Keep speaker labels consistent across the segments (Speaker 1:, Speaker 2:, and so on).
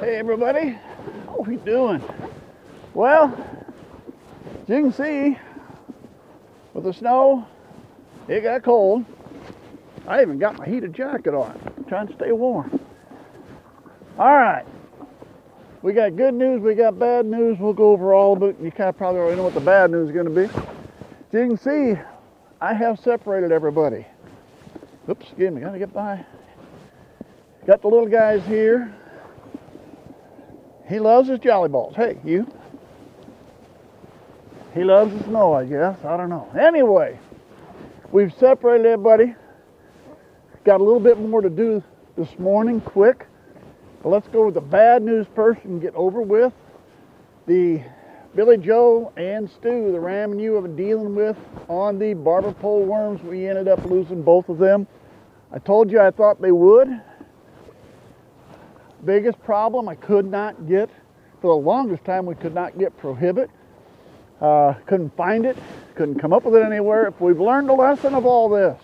Speaker 1: Hey everybody, how we doing? Well, as you can see, with the snow, it got cold. I even got my heated jacket on, trying to stay warm. All right, we got good news, we got bad news. We'll go over all of it. You kind of probably already know what the bad news is going to be. As you can see, I have separated everybody. Oops, excuse me, gotta get by. Got the little guys here. He loves his jolly balls. Hey, you. He loves the snow, I guess. I don't know. Anyway, we've separated everybody. Got a little bit more to do this morning, quick. But let's go with the bad news first and get over with. The Billy Joe and Stu, the ram and ewe, have been dealing with on the barber pole worms. We ended up losing both of them. I told you I thought they would. Biggest problem, I could not get, for the longest time, we could not get prohibit. Couldn't find it, couldn't come up with it anywhere. If we've learned a lesson of all this,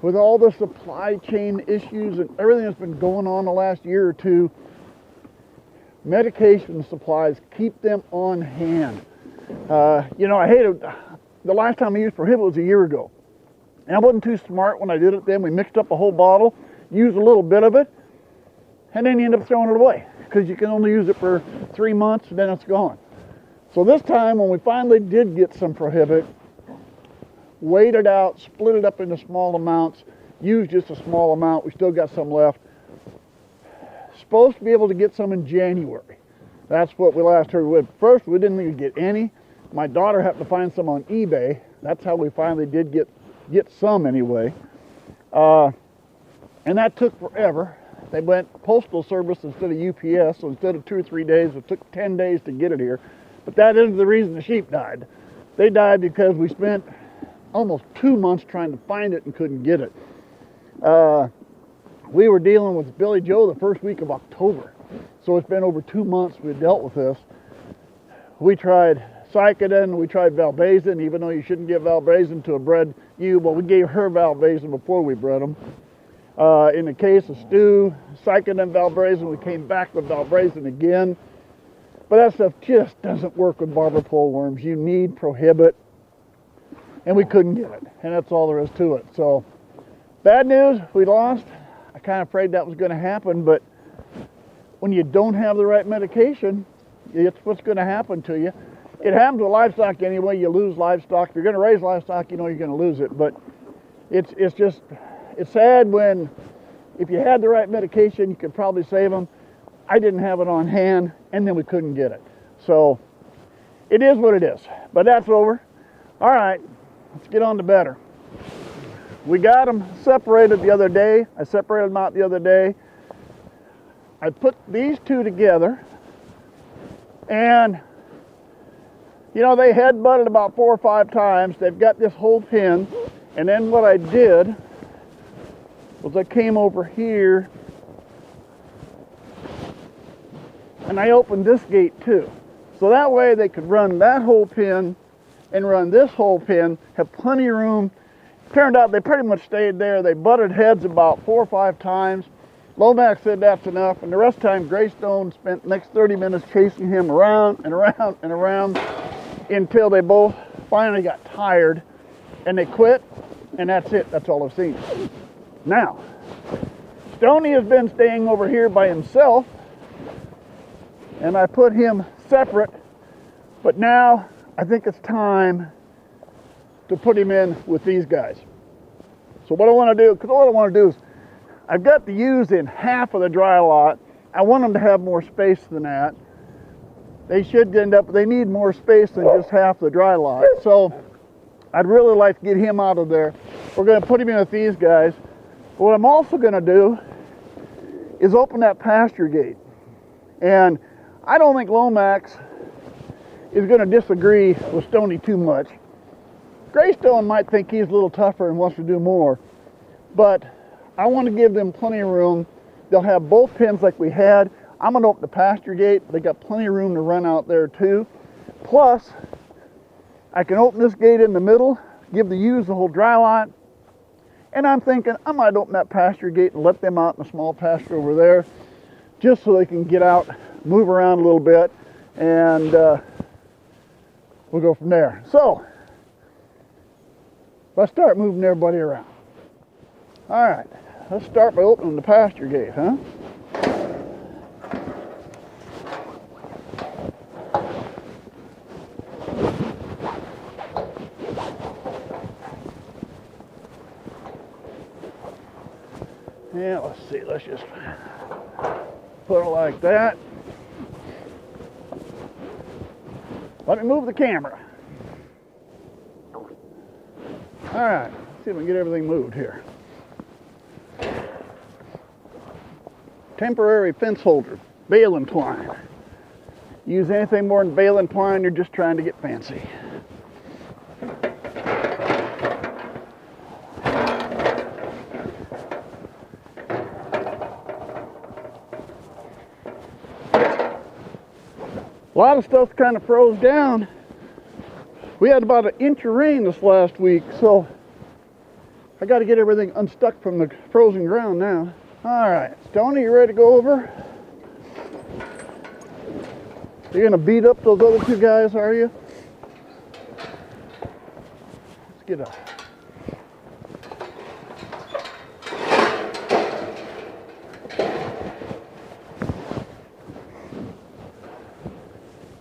Speaker 1: with all the supply chain issues and everything that's been going on the last year or two, medication supplies, keep them on hand. You know, I hated, the last time I used prohibit was a year ago. And I wasn't too smart when I did it then. We mixed up a whole bottle, used a little bit of it, and then you end up throwing it away because you can only use it for 3 months and then it's gone. So this time when we finally did get some prohibit, weighed it out, split it up into small amounts, used just a small amount. We still got some left. Supposed to be able to get some in January. That's what we last heard. First, we didn't even get any. My daughter happened to find some on eBay. That's how we finally did get some anyway. And that took forever. They went postal service instead of UPS, so instead of 2 or 3 days, it took 10 days to get it here. But that isn't the reason the sheep died. They died because we spent almost 2 months trying to find it and couldn't get it. We were dealing with Billy Joe the first week of October. So it's been over 2 months we've dealt with this. We tried Vicodin, we tried Valbazin, even though you shouldn't give Valbazin to a bred ewe, but we gave her Valbazin before we bred them. In the case of Stu, Vicodin, Valbrazin, we came back with Valbrazin again. But that stuff just doesn't work with barber pole worms. You need prohibit, and we couldn't get it, and that's all there is to it. So, bad news, we lost. I kind of afraid that was going to happen, but when you don't have the right medication, it's what's going to happen to you. It happens with livestock anyway. You lose livestock. If you're going to raise livestock, you know you're going to lose it. But it's sad when, if you had the right medication, you could probably save them. I didn't have it on hand, and then we couldn't get it. So it is what it is. But that's over. All right, let's get on to better. We got them separated the other day. I separated them out the other day. I put these two together, and you know, they head-butted about 4 or 5 times. They've got this whole pin, and then what I did was I came over here and I opened this gate too. So that way they could run that whole pin and run this whole pin, have plenty of room. Turned out they pretty much stayed there. They butted heads about 4 or 5 times. Lomax said that's enough, and the rest of the time Greystone spent the next 30 minutes chasing him around and around and around until they both finally got tired and they quit, and that's it. That's all I've seen. Now, Stoney has been staying over here by himself, and I put him separate, but now I think it's time to put him in with these guys. So what I want to do, because what I want to do is, I've got the ewes in half of the dry lot. I want them to have more space than that. They should end up, they need more space than just half the dry lot. So I'd really like to get him out of there. We're going to put him in with these guys. But what I'm also going to do is open that pasture gate. And I don't think Lomax is going to disagree with Stoney too much. Greystone might think he's a little tougher and wants to do more. But I want to give them plenty of room. They'll have both pens like we had. I'm going to open the pasture gate. They got plenty of room to run out there too. Plus, I can open this gate in the middle, give the ewes the whole dry lot. And I'm thinking I might open that pasture gate and let them out in the small pasture over there. just so they can get out, move around a little bit, and we'll go from there. So let's start moving everybody around. All right, let's start by opening the pasture gate, huh? Yeah, let's see, let's just put it like that. Let me move the camera. All right, let's see if we can get everything moved here. Temporary fence holder, baling twine. Use anything more than baling twine, you're just trying to get fancy. A lot of stuff kind of froze down. We had about 1 inch of rain this last week, so I got to get everything unstuck from the frozen ground now. All right, Stoney, you ready to go over? You're gonna beat up those other two guys, are you? Let's get up.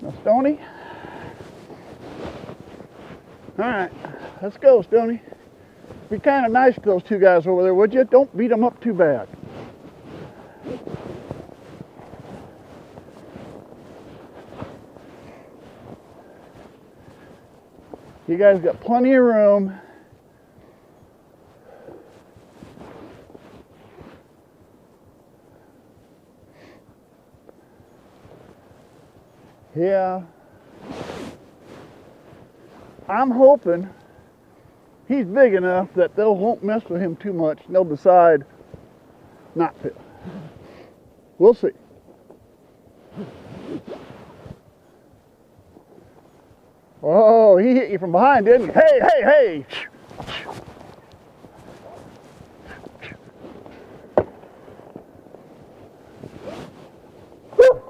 Speaker 1: Now, Stoney. All right, let's go, Stoney. Be kind of nice to those two guys over there, would you? Don't beat them up too bad. You guys got plenty of room. Yeah. I'm hoping he's big enough that they won't mess with him too much and they'll decide not to. We'll see. Oh, he hit you from behind, didn't he? Hey, hey, hey!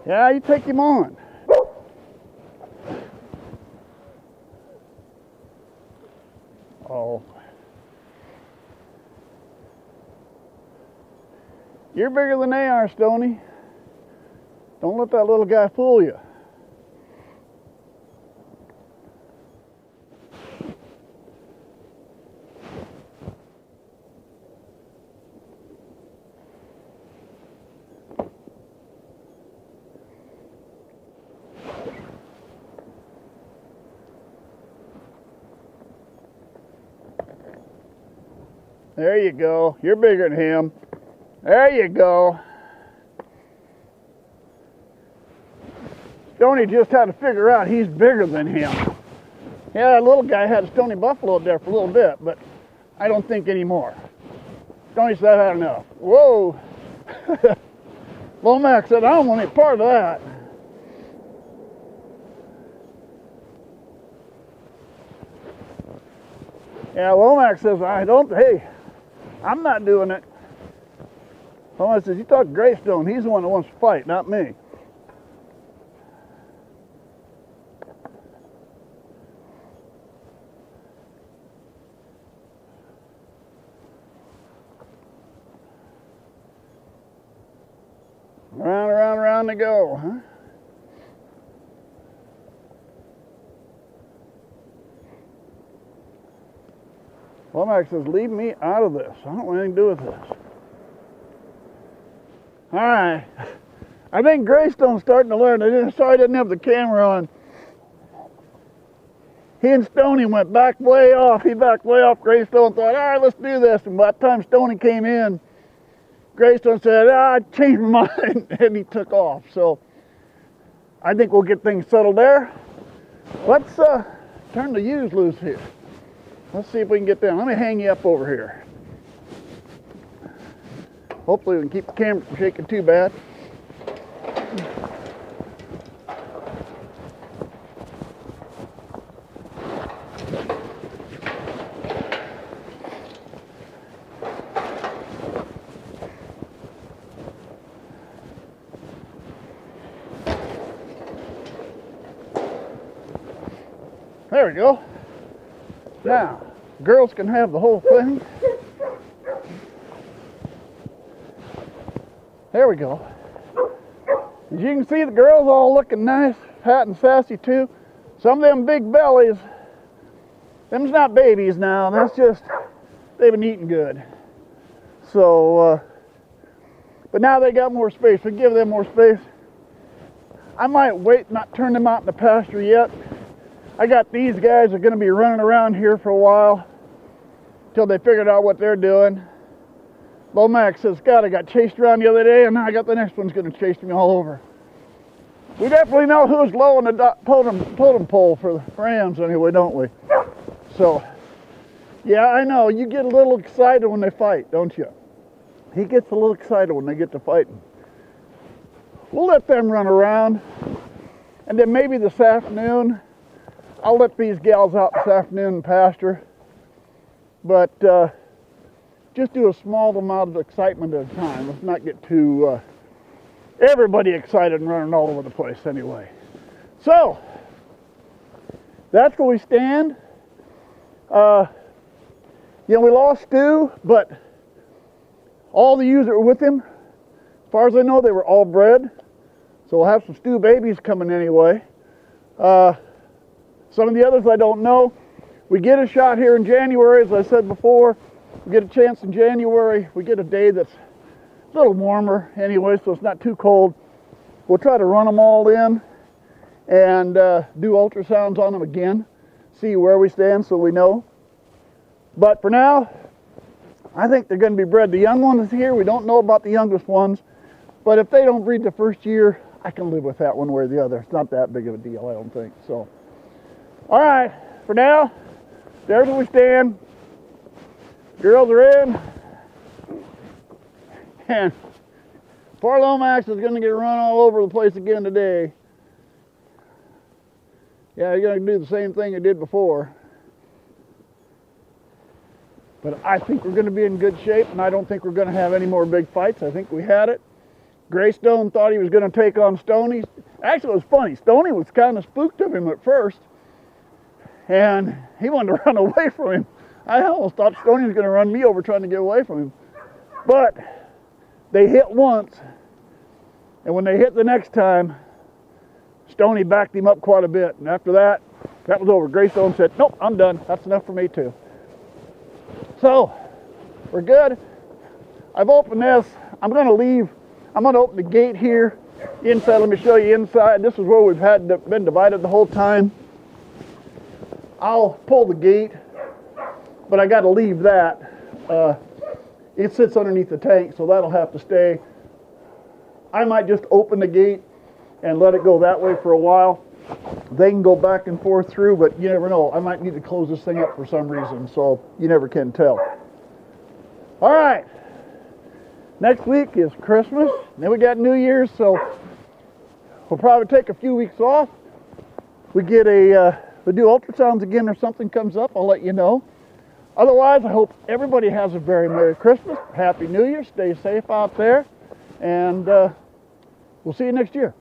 Speaker 1: Yeah, you take him on. Oh. You're bigger than they are, Stoney. Don't let that little guy fool you. There you go. You're bigger than him. There you go. Stoney just had to figure out he's bigger than him. Yeah, that little guy had a Stony Buffalo there for a little bit, but I don't think anymore. Stoney said, I've had enough. Whoa. Lomax said, I don't want any part of that. Yeah, Lomax says, hey, I'm not doing it. Lomax says, you talk to Greystone, he's the one that wants to fight, not me. Around they go, huh? Lomax says, leave me out of this. I don't want anything to do with this. All right. I think Greystone's starting to learn. Sorry I didn't have the camera on. He and Stoney went back way off. He backed way off. Greystone thought, all right, let's do this. And by the time Stoney came in, Greystone said, I changed my mind, and he took off. So I think we'll get things settled there. Let's turn the ewes loose here. Let's see if we can get down. Let me hang you up over here. Hopefully we can keep the camera from shaking too bad. There we go. Now, girls can have the whole thing. There we go. As you can see, the girls all looking nice, fat and sassy too. Some of them big bellies, them's not babies now, that's just, they've been eating good. So, but now they got more space, we give them more space. I might wait, not turn them out in the pasture yet. I got these guys that are gonna be running around here for a while till they figured out what they're doing. Lomax says, God, I got chased around the other day, and now I got the next one's going to chase me all over. We definitely know who's low on the totem pole for the Rams anyway, don't we? So, yeah, I know. You get a little excited when they fight, don't you? He gets a little excited when they get to fighting. We'll let them run around, and then maybe this afternoon, I'll let these gals out this afternoon and pasture. But, just do a small amount of excitement at a time. Let's not get too everybody excited and running all over the place anyway. So that's where we stand. You know, we lost Stu, but all the ewes that were with him, as far as I know, they were all bred. So we'll have some Stu babies coming anyway. Some of the others I don't know. We get a shot here in January, as I said before. We get a chance in January. We get a day that's a little warmer anyway, so it's not too cold. We'll try to run them all in and do ultrasounds on them again, see where we stand so we know. But for now, I think they're going to be bred. The young one is here. We don't know about the youngest ones, but if they don't breed the first year, I can live with that one way or the other. It's not that big of a deal, I don't think. So, all right, for now, there's where we stand. Girls are in, and poor Lomax is going to get run all over the place again today. Yeah, you're going to do the same thing you did before. But I think we're going to be in good shape, and I don't think we're going to have any more big fights. I think we had it. Greystone thought he was going to take on Stoney. Actually, it was funny. Stoney was kind of spooked of him at first, and he wanted to run away from him. I almost thought Stoney was going to run me over trying to get away from him. But they hit once, and when they hit the next time, Stoney backed him up quite a bit. And after that, that was over. Greystone said, nope, I'm done. That's enough for me too. So, we're good. I've opened this. I'm going to leave. I'm going to open the gate here inside. Let me show you inside. This is where we've been divided the whole time. I'll pull the gate, but I got to leave that. It sits underneath the tank, so that'll have to stay. I might just open the gate and let it go that way for a while. They can go back and forth through, but you never know. I might need to close this thing up for some reason, so you never can tell. All right. Next week is Christmas. Then we got New Year's, so we'll probably take a few weeks off. We do ultrasounds again or something comes up, I'll let you know. Otherwise, I hope everybody has a very Merry Christmas, Happy New Year, stay safe out there, and we'll see you next year.